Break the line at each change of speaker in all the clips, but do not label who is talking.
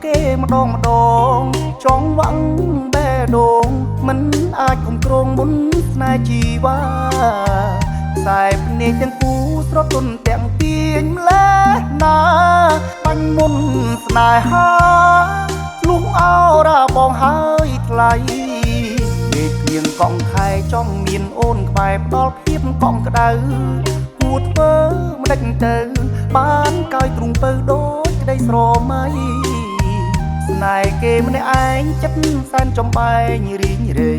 គេម្ដងចង់វ៉ាំងបេះដូងមិនអាចគ្រប់គ្រងមុនស្នេហ៍ជីវ៉ាខ្សែភ្នែកទាំងគូស្រទន់ទាំងទាញម្លេះណាបាញ់មុនស្នេហាលុះអោរាបងហើយថ្លៃដេកគ្មានកង់ខែចង់មានអូនក្បែរផ្ដល់ភាពកង់ក្ដៅគួរធ្វើមិនដេចទៅបានកោយទ្រូងពៅដូចក្ដីស្រមៃស្នេហ៍គេម្នាក់ឯងចិត្តសែនចំបែងរីងរៃ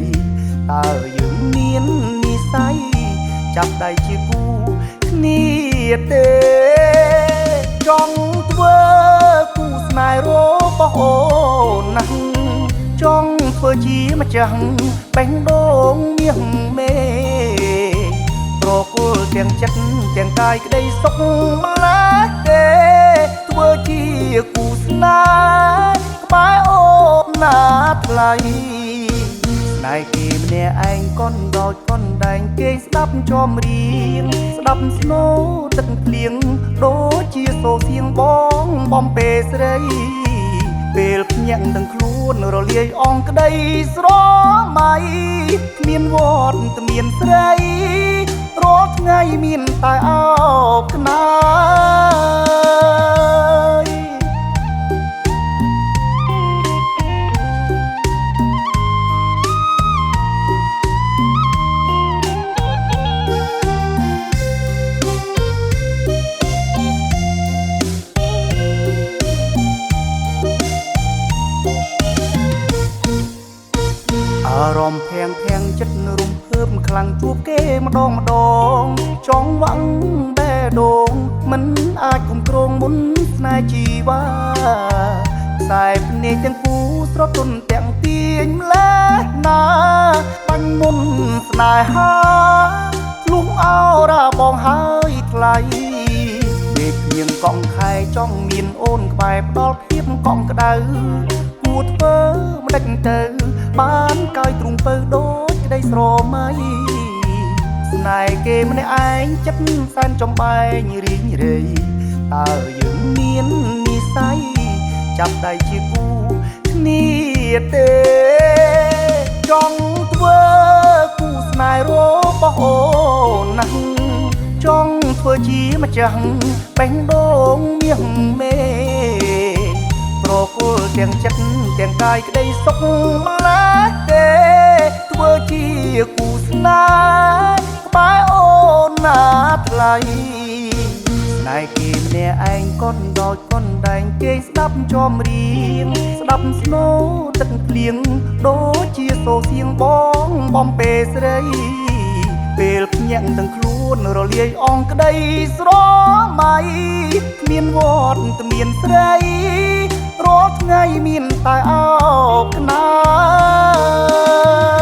តើយើងមាននិស័យចាប់ដៃជាគូគ្នាទេចង់ធ្វើគូស្នេហ៍របស់អូនណាស់ចង់ធ្វើជាម្ចាស់បេះដូងមាសមេប្រគល់ទាំងចិត្តទាំងកាយក្ដីសុខម្ល៉េះទេធ្វើជាគូស្នេហ៍ក្បែរអូនណាថ្លៃស្នេហ៍គេម្នាក់ឯងកន់ដោចកន់ដែងគេស្ដាប់ចំរៀងស្ដាប់ស្នូទឹកភ្លៀងដូចជាសូរសៀងបងបំពេស្រីពេលភ្ញាក់ទាំងខ្លួនរលាយអងក្ដីស្រមៃគ្មានវត្តគ្មានស្រីរាល់ថ្ងៃមានតែអោបក្នាយអារម្មណ៍ភាំងចិត្តរំភើបខ្លាំងជួបគេម្ដងចង់វ៉ាំងបេះដូងមិនអាចគ្រប់គ្រងមុនស្នេហ៍ជីវ៉ាខ្សែភ្នែកទាំងគូស្រទន់ទាំងទាញម្លេះណាបាញ់មុនស្នេហាលុះអោរាបងហើយថ្លៃដេកគ្មានកង់ខែចង់មានអូនក្បែរផ្ដល់ភាពកង់ក្ដៅគួរធ្វើមិនដេចទៅបានកោយទ្រូងពៅដូចក្ដីស្រមៃស្នេហ៍គេម្នាក់ឯងចិត្តសែនចំបែងរីងរៃតើយើងមាននិស័យចាប់ដៃជាគូគ្នាទេចង់ធ្វើគូស្នេហ៍របស់អូនណាស់ចង់ធ្វើជាម្ចាស់បេះដូងមាសមេប្រគល់ទាំងចិត្តទាំងកាយក្ដីសុខម្ល៉េះទេធ្វើជាគូស្នេហ៍ក្បែរអូនណាថ្លៃស្នេហ៍គេម្នាក់ឯងកន់ដោចកន់ដែងគេស្ដាប់ចំរៀងស្ដាប់ស្នូទឹកភ្លៀងដូចជាសូរសៀងបងបំពេស្រីពេលភ្ញាក់ទាំងខ្លួនរលាយអងក្ដីស្រមៃគ្មានវត្តគ្មានស្រីរាល់ថ្ងៃមានតែអោបក្នាយ